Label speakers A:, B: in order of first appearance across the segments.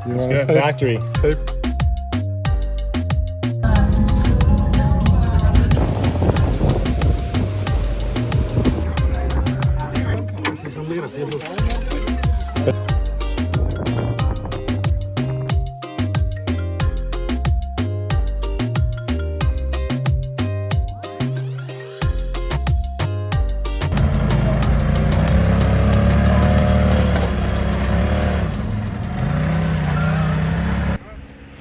A: Let's get factory.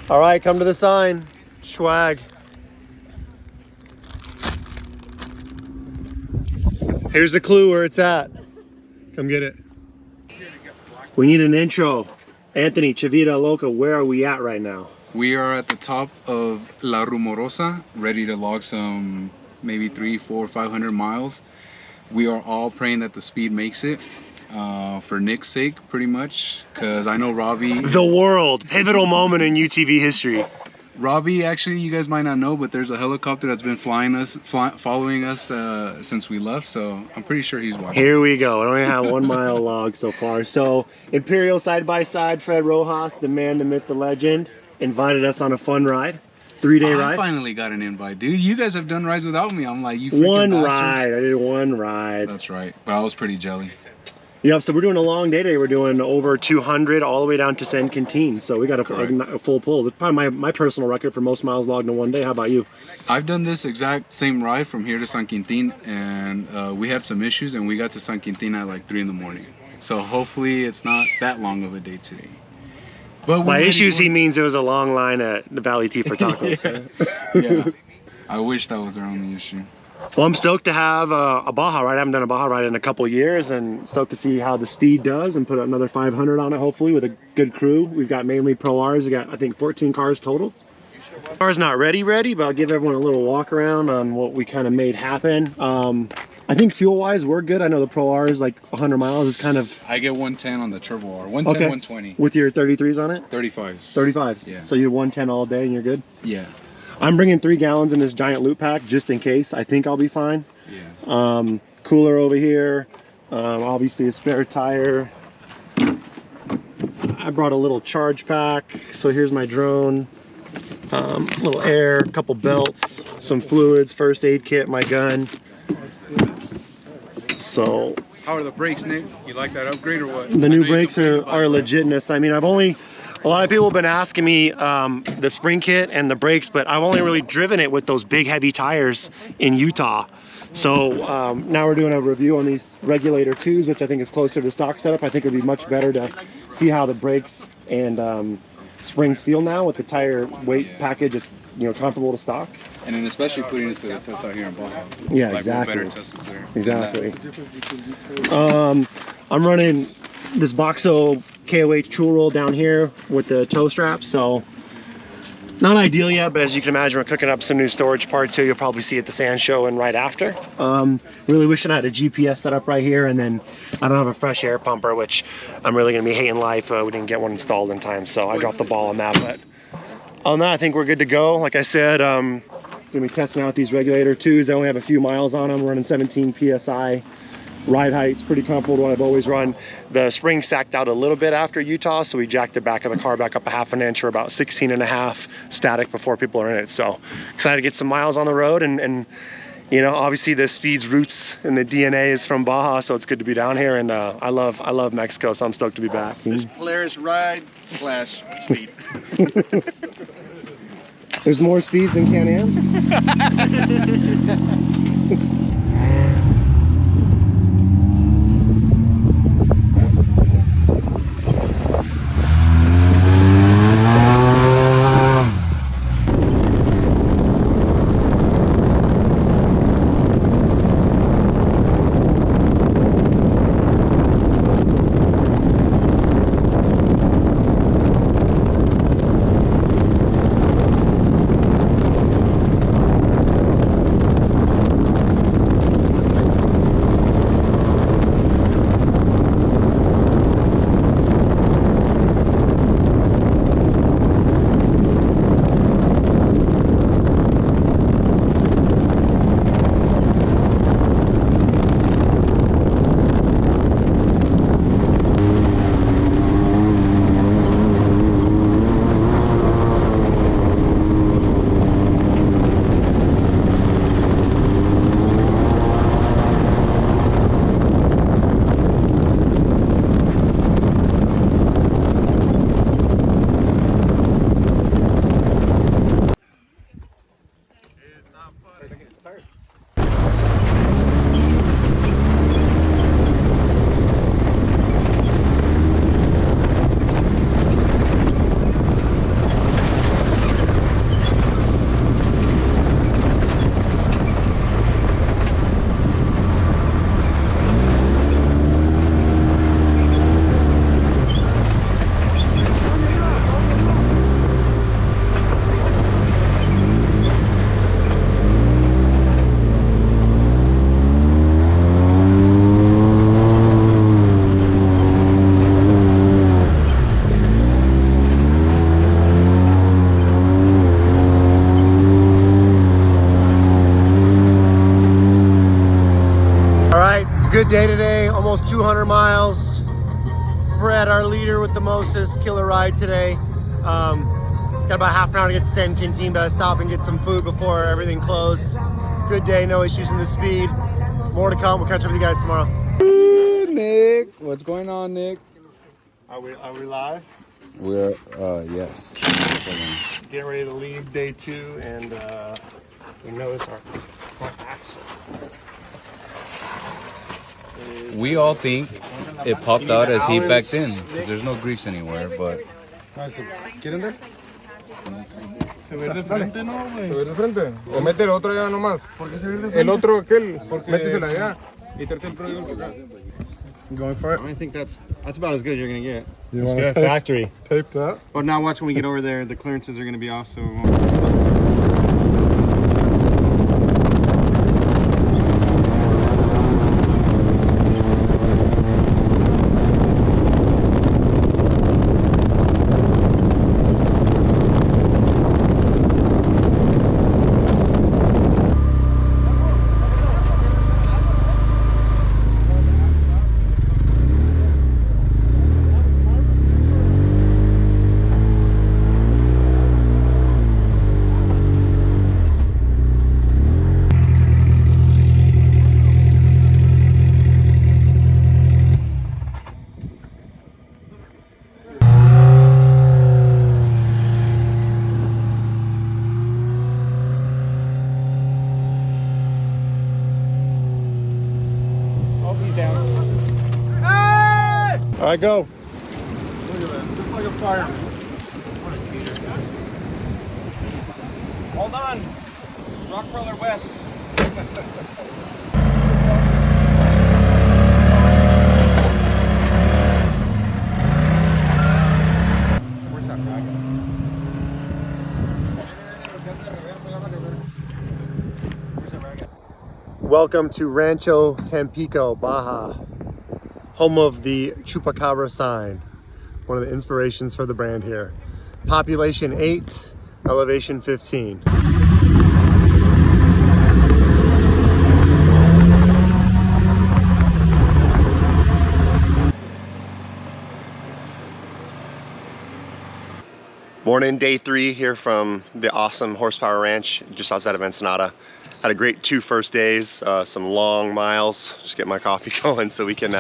A: All right, come to the sign. Swag. Here's the clue where it's at. Come get it. We need an intro. Anthony, Chavita Loca, where are we at right now?
B: We are at the top of La Rumorosa, ready to log some maybe 300, 400, 500 miles. We are all praying that the speed makes it. For Nick's sake, pretty much, because I know Robbie.
A: The world, pivotal moment in UTV history.
B: Robbie, actually, you guys might not know, but there's a helicopter that's been following us since we left, so I'm pretty sure he's watching.
A: Here we go. I only have 1 mile log so far. So, Imperial side-by-side, Fred Rojas, the man, the myth, the legend, invited us on a fun ride. 3-day ride.
B: I finally got an invite, dude. You guys have done rides without me. I'm like, you freaking
A: One
B: bastards.
A: ride. I did one ride.
B: That's right, but I was pretty jelly.
A: Yeah, so we're doing a long day today. We're doing over 200 all the way down to San Quintin. So we got a full pull. That's probably my personal record for most miles logged in one day. How about you?
B: I've done this exact same ride from here to San Quintin, and we had some issues, and we got to San Quintin at like 3 in the morning. So hopefully it's not that long of a day today. But
A: by issues, he means it was a long line at the Valley Tea for tacos.
B: Yeah, I wish that was our only issue.
A: Well, I'm stoked to have a Baja ride. I haven't done a Baja ride in a couple of years, and stoked to see how the speed does and put another 500 on it, hopefully, with a good crew. We've got mainly Pro Rs. We got, I think, 14 cars total. Car's not ready, but I'll give everyone a little walk around on what we kind of made happen. I think fuel-wise, we're good. I know the Pro R is like 100 miles. It's kind of...
B: I get 110 on the Turbo R. 110, okay. 120.
A: With your 33s on it?
B: 35s.
A: 35s. Yeah. So you're 110 all day and you're good?
B: Yeah.
A: I'm bringing 3 gallons in this giant loop pack just in case. I think I'll be fine. Yeah. Cooler over here. Obviously a spare tire. I brought a little charge pack. So here's my drone. A little air, a couple belts, some fluids, first aid kit, my gun. So
B: how are the brakes, Nick? You like that upgrade or what?
A: The new brakes are legitness. I mean, a lot of people have been asking me the spring kit and the brakes, but I've only really driven it with those big heavy tires in Utah. So now we're doing a review on these regulator 2s, which I think is closer to stock setup. I think it would be much better to see how the brakes and springs feel now with the tire weight package is, you know, comparable to stock.
B: And then especially putting it to the test out here in Baja.
A: Yeah,
B: like
A: exactly.
B: Better test is there.
A: Exactly. I'm running this Boxo KOH tool roll down here with the toe strap, so not ideal yet, but as you can imagine, we're cooking up some new storage parts here. You'll probably see at the sand show and right after. Really wishing I had a GPS set up right here, and then I don't have a fresh air pumper, which I'm really gonna be hating life. We didn't get one installed in time, so I dropped the ball on that. But on that, I think we're good to go. Like I said, gonna be testing out these regulator 2s. They only have a few miles on them. Running 17 PSI. Ride height's pretty comfortable to what I've always run. The spring sacked out a little bit after Utah, so we jacked the back of the car back up a ½ inch, or about 16.5 static before people are in it. So excited to get some miles on the road, and you know, obviously the speed's roots and the DNA is from Baja, so it's good to be down here, and I love Mexico, so I'm stoked to be back.
C: This Polaris ride / speed.
A: There's more speeds than Can-Ams? Good day today, almost 200 miles. Fred, our leader with the mostest, killer ride today. Got about half an hour to get to San Quintin, but I stopped and get some food before everything closed. Good day, no issues in the speed. More to come, we'll catch up with you guys tomorrow.
B: Ooh, Nick, what's going on, Nick?
A: Are we live?
B: We're, yes.
A: Getting ready to leave day 2, and we notice our front axle.
B: We all think it popped out as he backed in, because there's no grease anywhere, but...
D: ¿Quieren ver? Se ve de frente, ¿no, güey? Se ve de frente. O mete el otro allá nomás. ¿Por qué se ve de frente? El otro, aquel. Métesela allá. Y trate el producto acá.
C: Going for it? I think that's about as good as you're gonna get.
D: You want
A: Yeah,
D: to
A: factory.
D: tape that?
C: But now watch when we get over there, the clearances are gonna be off, so we won't.
A: All right, go.
D: Look at that. Looks like a fireman.
C: What a cheater. Hold on. Rock crawler west. Where's that rag at?
A: Welcome to Rancho Tampico, Baja, home of the Chupacabra sign, one of the inspirations for the brand here. Population 8, elevation 15. Morning, day 3 here from the awesome Horsepower Ranch just outside of Ensenada. Had a great 2 first days, some long miles, just get my coffee going so we can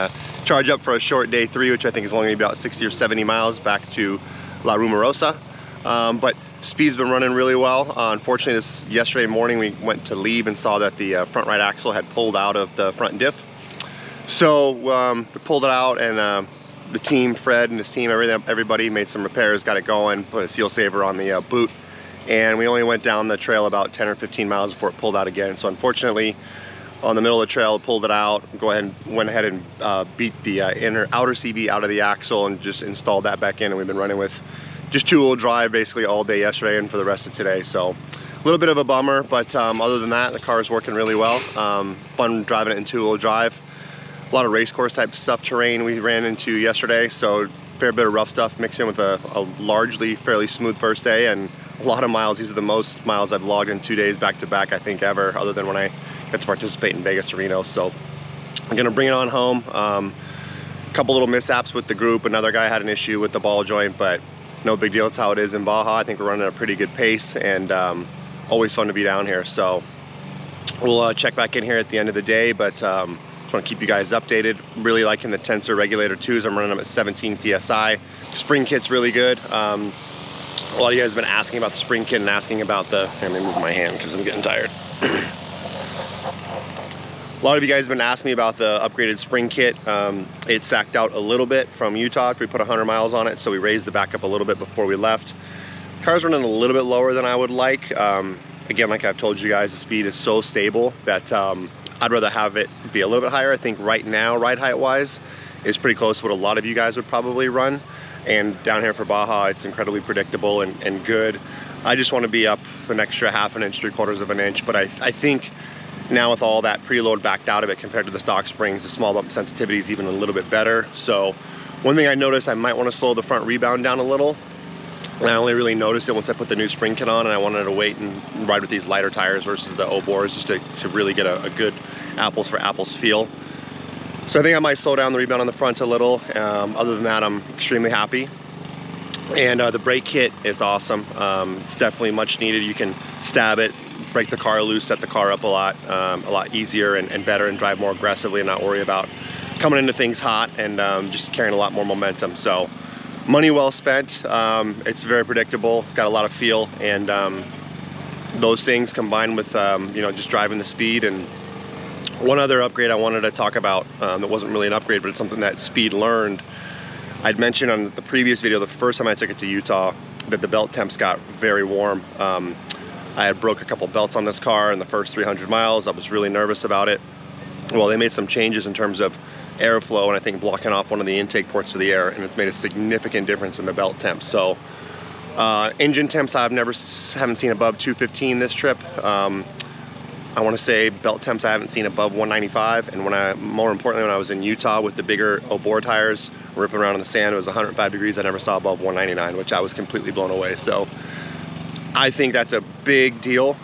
A: charge up for a short day 3, which I think is only gonna be about 60 or 70 miles back to La Rumorosa. But speed's been running really well. Unfortunately, yesterday morning we went to leave and saw that the front right axle had pulled out of the front diff. So we pulled it out, and the team, Fred and his team, everybody made some repairs, got it going, put a seal saver on the boot, and we only went down the trail about 10 or 15 miles before it pulled out again. So unfortunately, on the middle of the trail, it pulled it out, went ahead and beat the outer CV out of the axle and just installed that back in, and we've been running with just 2-wheel drive basically all day yesterday and for the rest of today. So a little bit of a bummer, but other than that, the car is working really well. Fun driving it in 2-wheel drive. A lot of race course type stuff, terrain we ran into yesterday, so fair bit of rough stuff mixed in with a largely fairly smooth first day and a lot of miles. These are the most miles I've logged in 2 days back to back, I think, ever, other than when I got to participate in Vegas to Reno. So I'm gonna bring it on home. A couple little mishaps with the group. Another guy had an issue with the ball joint, but no big deal. It's how it is in Baja. I think we're running at a pretty good pace, and always fun to be down here. So we'll check back in here at the end of the day, but just want to keep you guys updated. Really liking the tensor regulator 2s. I'm running them at 17 PSI. Spring kit's really good. A lot of you guys have been asking about the spring kit and asking about the, let me move my hand because I'm getting tired. A lot of you guys have been asking me about the upgraded spring kit. It sacked out a little bit from Utah after we put 100 miles on it, so we raised the back up a little bit before we left. Car's running a little bit lower than I would like. Again, like I've told you guys, the speed is so stable that I'd rather have it be a little bit higher. I think right now, ride height wise, is pretty close to what a lot of you guys would probably run. And down here for Baja, it's incredibly predictable and good. I just want to be up an extra ½ an inch, 3/4 of an inch. But I think now with all that preload backed out of it compared to the stock springs, the small bump sensitivity is even a little bit better. So one thing I noticed, I might want to slow the front rebound down a little. And I only really noticed it once I put the new spring kit on, and I wanted to wait and ride with these lighter tires versus the O-bores just to really get a good apples for apples feel. So I think I might slow down the rebound on the front a little. Other than that, I'm extremely happy. And the brake kit is awesome. It's definitely much needed. You can stab it, break the car loose, set the car up a lot easier and better, and drive more aggressively and not worry about coming into things hot, and just carrying a lot more momentum. So money well spent. It's very predictable. It's got a lot of feel, and those things combined with you know, just driving the speed. And one other upgrade I wanted to talk about that wasn't really an upgrade, but it's something that Speed learned. I'd mentioned on the previous video, the first time I took it to Utah, that the belt temps got very warm. I had broke a couple belts on this car in the first 300 miles. I was really nervous about it. Well, they made some changes in terms of airflow, and I think blocking off one of the intake ports for the air, and it's made a significant difference in the belt temps. So engine temps haven't seen above 215 this trip. I want to say belt temps I haven't seen above 195, and more importantly, when I was in Utah with the bigger Obor tires ripping around in the sand, it was 105 degrees. I never saw above 199, which I was completely blown away. So I think that's a big deal,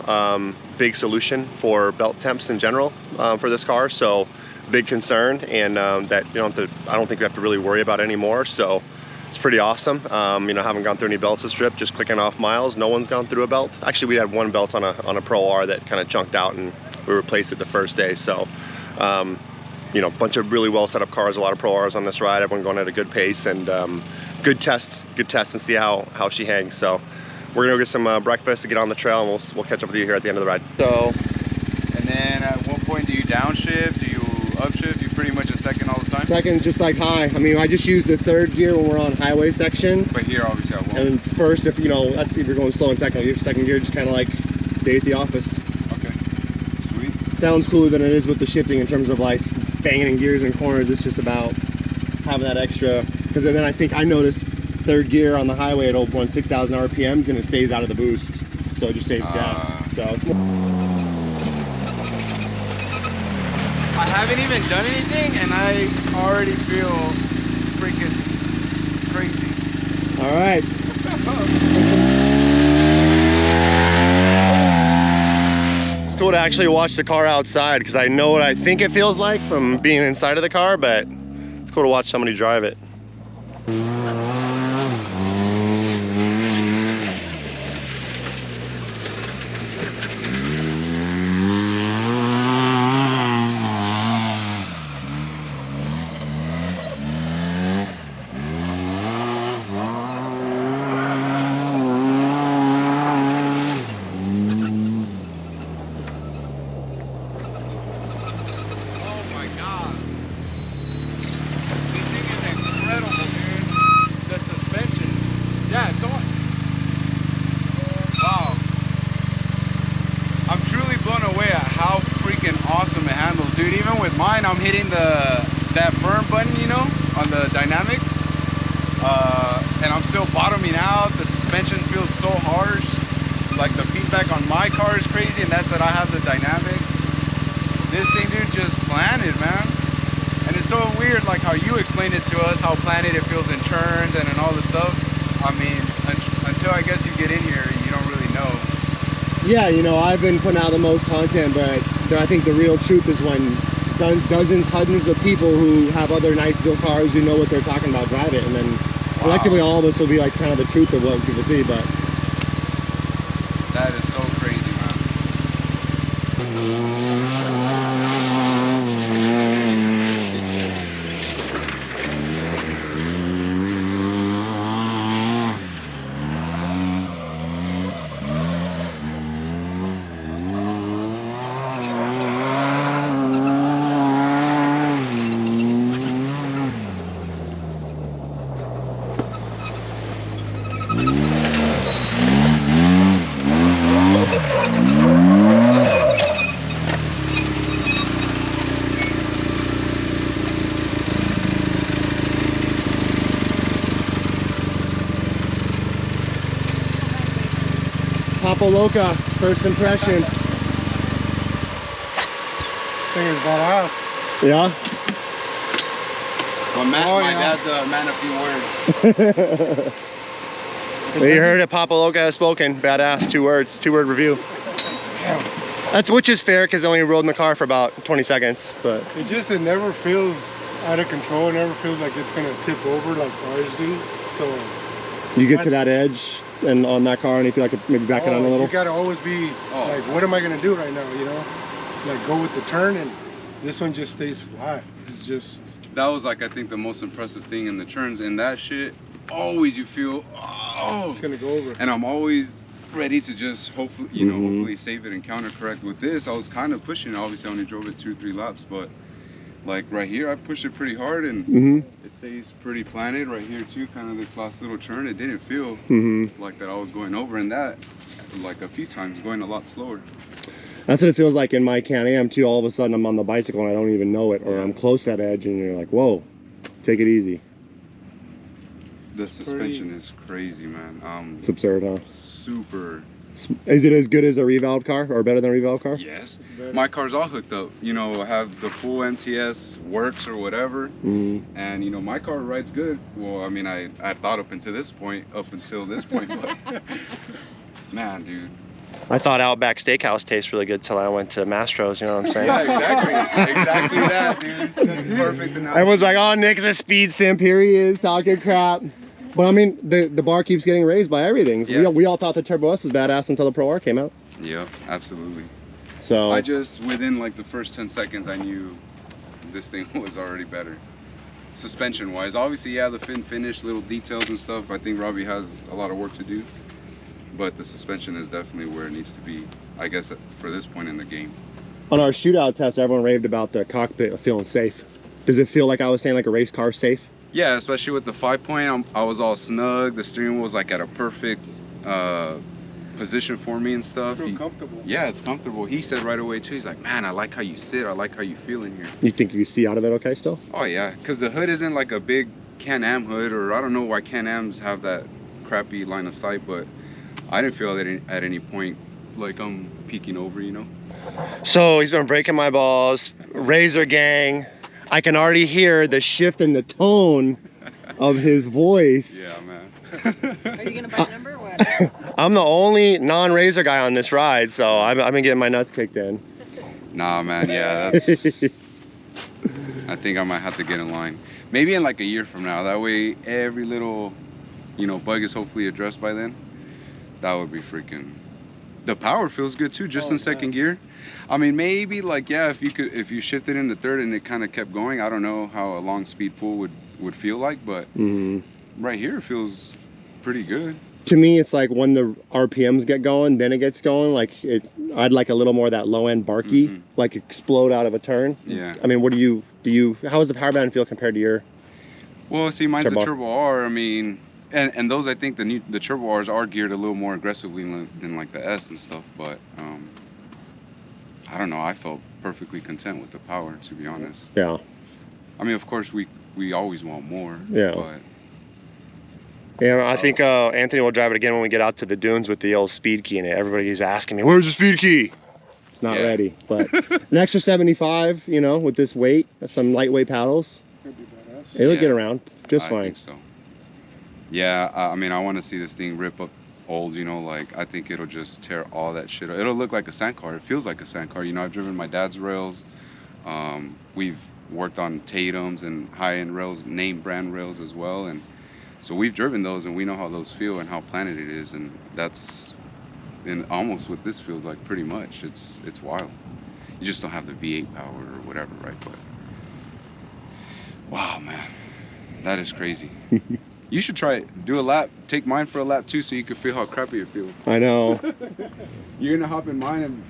A: big solution for belt temps in general for this car. So big concern, and that I don't think we have to really worry about it anymore. So it's pretty awesome. You know, haven't gone through any belts this trip, just clicking off miles. No one's gone through a belt. Actually, we had one belt on a Pro R that kind of chunked out, and we replaced it the first day. So you know, a bunch of really well set up cars, a lot of Pro Rs on this ride, everyone going at a good pace, and good test and see how she hangs. So we're gonna go get some breakfast to get on the trail, and we'll catch up with you here at the end of the ride. So,
B: and then at what point do you downshift? Do you upshift? You pretty much in second all the time?
A: Second, just like high. I mean, I just use the third gear when we're on highway sections.
B: But here, obviously, I won't.
A: And first, if you know, if you're going slow in second, your second gear just kind of like day at the office.
B: Okay, sweet.
A: Sounds cooler than it is with the shifting in terms of like banging in gears and corners. It's just about having that extra, because then I think I noticed third gear on the highway it'll run 6,000 RPMs and it stays out of the boost, so it just saves gas. So it's more.
B: I haven't even done anything, and I already feel freaking crazy.
A: All right. It's cool to actually watch the car outside, because I know what I think it feels like from being inside of the car, but it's cool to watch somebody drive it.
B: I'm hitting that firm button, you know, on the dynamics, and I'm still bottoming out. The suspension feels so harsh. Like the feedback on my car is crazy, and that's that I have the dynamics. This thing, dude, just planted, man. And it's so weird, like how you explained it to us, how planted it feels in turns and in all the stuff. I mean, until I guess you get in here, you don't really know. Yeah, you know, I've been putting out the most content, but I think the real truth is when dozens, hundreds of people who have other nice built cars who know what they're talking about drive it, and then collectively all of us will be like kind of the truth of what people see. But that is so crazy, Papa Loca, first impression.
D: Thing is badass.
A: Yeah?
B: my dad's a man of few words.
A: Well, you heard it, Papa Loca has spoken. Badass, 2 words, 2-word review. That's, which is fair, because they only rode in the car for about 20 seconds. But
D: it never feels out of control. It never feels like it's gonna tip over like ours do. So
A: You get to that edge and on that car and you feel like maybe back it on a little?
D: You gotta always be like, what am I gonna do right now, you know? Like go with the turn, and this one just stays flat. It's just...
B: That was like, I think, the most impressive thing in the turns. And that shit, always you feel, oh,
D: it's gonna go over.
B: And I'm always ready to just hopefully, you know, hopefully save it and counter correct. With this, I was kind of pushing. Obviously, I only drove it 2 or 3 laps, but like right here, I pushed it pretty hard and it stays pretty planted. Right here too, kind of this last little turn, it didn't feel like that I was going over, and that like a few times going a lot slower.
A: That's what it feels like in my Can-Am too. All of a sudden I'm on the bicycle and I don't even know it, or I'm close to that edge and you're like, whoa, take it easy.
B: The suspension is crazy, man.
A: It's absurd, huh?
B: Super.
A: Is it as good as a revalve car, or better than a revalve car?
B: Yes. My car's all hooked up. You know, I have the full MTS works or whatever. And you know, my car rides good. Well, I mean, I thought up until this point, but man, dude.
A: I thought Outback Steakhouse tastes really good till I went to Mastro's, you know what I'm saying?
B: Yeah, exactly that, dude. That's perfect analogy.
A: Everyone's like, oh, Nick's a speed simp, here he is talking crap. But I mean, the bar keeps getting raised by everything. So we all thought the Turbo S was badass until the Pro R came out.
B: Yeah, absolutely.
A: So
B: I just, within like the first 10 seconds, I knew this thing was already better. Suspension wise, obviously, yeah, the fin finish, little details and stuff. I think Robbie has a lot of work to do. But the suspension is definitely where it needs to be, I guess, for this point in the game.
A: On our shootout test, everyone raved about the cockpit feeling safe. Does it feel like I was saying like a race car safe?
B: Yeah, especially with the 5-point, I was all snug. The steering wheel was like at a perfect position for me and stuff.
D: I feel comfortable.
B: Yeah, it's comfortable. He said right away too, he's like, man, I like how you sit. I like how you feel in here.
A: You think you see out of it okay still?
B: Oh yeah, because the hood isn't like a big Can-Am hood, or I don't know why Can-Ams have that crappy line of sight, but I didn't feel that at any point like I'm peeking over, you know?
A: So he's been breaking my balls, Razor gang. I can already hear the shift in the tone of his voice.
B: Yeah, man.
E: Are you gonna buy a number or what?
A: I'm the only non-Razor guy on this ride, so I've been getting my nuts kicked in.
B: Nah, man, yeah, that's... I think I might have to get in line. Maybe in like a year from now. That way every little, you know, bug is hopefully addressed by then. That would be freaking... The power feels good too, just in second gear. I mean, maybe like, yeah, if you shifted into third and it kind of kept going, I don't know how a long speed pull would feel like, but right here it feels pretty good.
A: To me, it's like when the RPMs get going, then it gets going. Like I'd like a little more of that low end barky, like explode out of a turn.
B: Yeah.
A: I mean, what do you? How does the power band feel compared to your?
B: Well, see, mine's a Turbo R. I mean, and those, I think the Turbo Rs are geared a little more aggressively than like the S and stuff. But I don't know. I felt perfectly content with the power, to be honest.
A: Yeah.
B: I mean, of course, we always want more.
A: Yeah.
B: But
A: yeah, I think Anthony will drive it again when we get out to the dunes with the old speed key in it. Everybody's asking me, "Where's the speed key?" It's not ready, but an extra 75, you know, with this weight, some lightweight paddles, it'll get around just fine.
B: I think so. Yeah, I mean, I want to see this thing rip up old, you know, like I think it'll just tear all that shit up. It'll look like a sand car. It feels like a sand car. You know, I've driven my dad's rails. We've worked on Tatum's and high-end rails, name brand rails as well, and so we've driven those and we know how those feel and how planted it is, and that's almost what this feels like pretty much. It's wild. You just don't have the V8 power or whatever, right? But wow, man, that is crazy. You should try it. Do a lap. Take mine for a lap too, so you can feel how crappy it feels.
A: I know.
B: You're gonna hop in mine and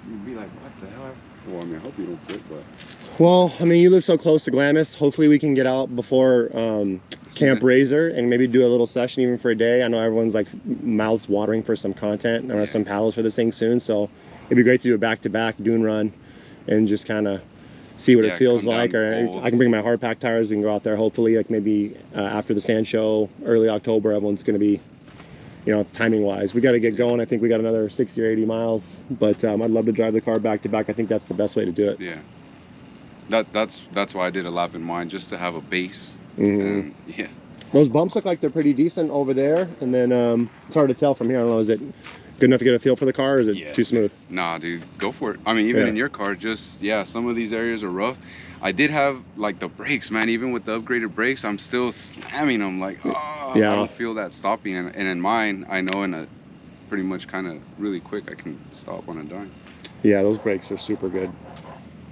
B: you'll be like, what the hell? Well, I mean, I hope you don't quit, but.
A: Well, I mean, you live so close to Glamis. Hopefully we can get out before Camp RZR and maybe do a little session even for a day. I know everyone's like mouths watering for some content or some paddles for this thing soon. So it'd be great to do a back-to-back dune run and just kind of see what it feels like. Or I can bring my hard pack tires. We can go out there hopefully like maybe after the sand show, early October. Everyone's going to be, you know, timing wise. We got to get going. I think we got another 60 or 80 miles, but I'd love to drive the car back-to-back. I think that's the best way to do it.
B: Yeah. That's why I did a lap in mine, just to have a base. And, yeah.
A: Those bumps look like they're pretty decent over there, and then it's hard to tell from here. I don't know, is it good enough to get a feel for the car, or is it too smooth?
B: Nah, dude, go for it. I mean, even in your car, just some of these areas are rough. I did have like the brakes, man. Even with the upgraded brakes, I'm still slamming them. Like, oh,
A: Yeah.
B: I don't feel that stopping. And in mine, I know in a pretty much kind of really quick, I can stop on a dime.
A: Yeah, those brakes are super good.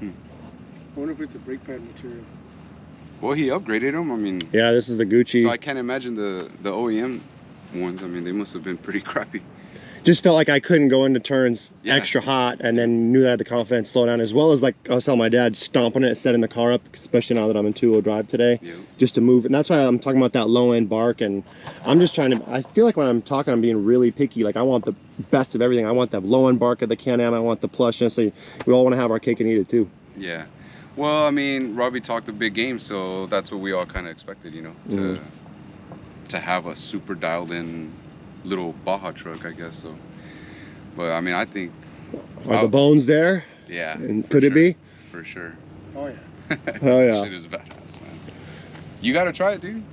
D: I wonder if it's a brake pad material.
B: Well, he upgraded them. I mean,
A: Yeah, this is the Gucci.
B: so I can't imagine the OEM ones. I mean, they must have been pretty crappy.
A: Just felt like I couldn't go into turns
B: Yeah.
A: extra hot, and then knew that I had the confidence to slow down, as well as like I was telling my dad, stomping it, setting the car up, especially now that I'm in two-wheel drive today,
B: Yeah.
A: just to move. And that's why I'm talking about that low-end bark. And I'm just trying to, I feel like when I'm talking, I'm being really picky. Like I want the best of everything. I want the low-end bark of the Can-Am. I want the plushness. So we all want to have our cake and eat it too.
B: Yeah. Well, I mean, Robbie talked a big game, so that's what we all kind of expected, you know, to have a super dialed-in little Baja truck, I guess. So, but I mean, I think
A: Are the bones there?
B: yeah.
A: And could it be?
B: For sure.
D: Oh, yeah.
A: Oh yeah.
B: Shit is badass, man. You gotta try it, dude.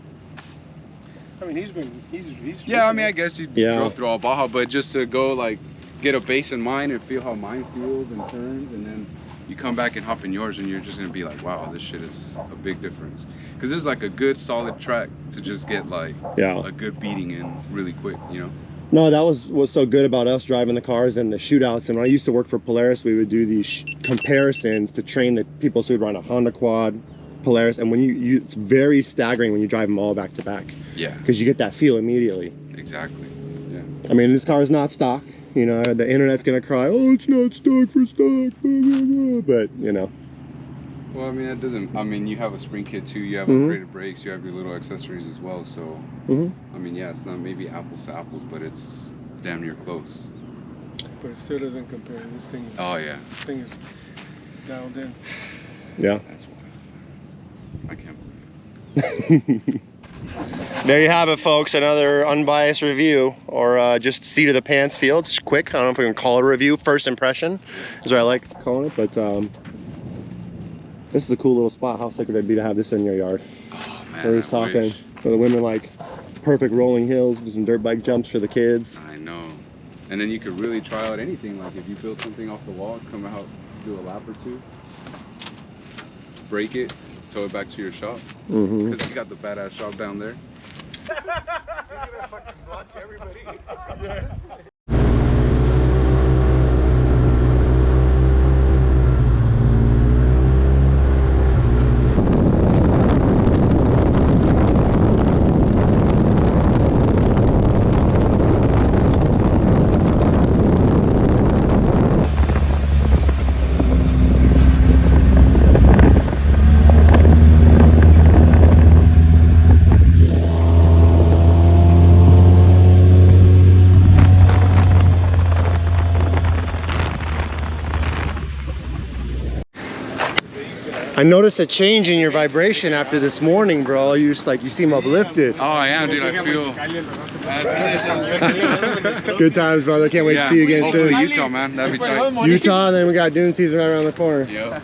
D: I mean, he's
B: Yeah, I mean, I guess you
A: Yeah.
B: drove through all Baja, but just to go like get a base in mine and feel how mine feels and turns, and then you come back and hop in yours, and you're just gonna be like, wow, this shit is a big difference. Because this is like a good solid track to just get like
A: Yeah.
B: a good beating in really quick, you know.
A: No, that was what's so good about us driving the cars and the shootouts. And when I used to work for Polaris, we would do these comparisons to train the people who would run a Honda Quad, Polaris, and when you it's very staggering when you drive them all back to back.
B: Yeah.
A: Because you get that feel immediately.
B: Exactly. Yeah.
A: I mean, this car is not stock. You know, the internet's gonna cry, oh, it's not stock for stock, blah, blah, blah. But you know.
B: Well, I mean, that doesn't. I mean, you have a spring kit too. You have
A: Mhm.
B: upgraded brakes. You have your little accessories as well. So, I mean, yeah, it's not maybe apples to apples, but it's damn near close.
D: But it still doesn't compare. This thing is,
B: Oh yeah.
D: This thing is dialed in.
A: Yeah.
B: That's wild. I can't believe it.
A: There you have it, folks. Another unbiased review, or just seat of the pants feel. It's quick. I don't know if we can call it a review. First impression is what I like calling it. But this is a cool little spot. How sick would it be to have this in your yard?
B: Oh man.
A: Where he's
B: I
A: talking.
B: wish.
A: Where the women like perfect rolling hills, do some dirt bike jumps for the kids.
B: I know. And then you could really try out anything. Like if you build something off the wall, come out, do a lap or two, break it, tow it back to your shop.
A: Mm-hmm.
B: Because you got the badass shop down there.
A: I noticed a change in your vibration after this morning, bro. You just like, you seem uplifted.
B: Oh, I am, dude. I feel.
A: Good times, brother. Can't wait to see you again
B: Hopefully
A: soon.
B: Utah, man. That'd be tight.
A: Utah, and then we got dune season right around the corner.
B: Yep.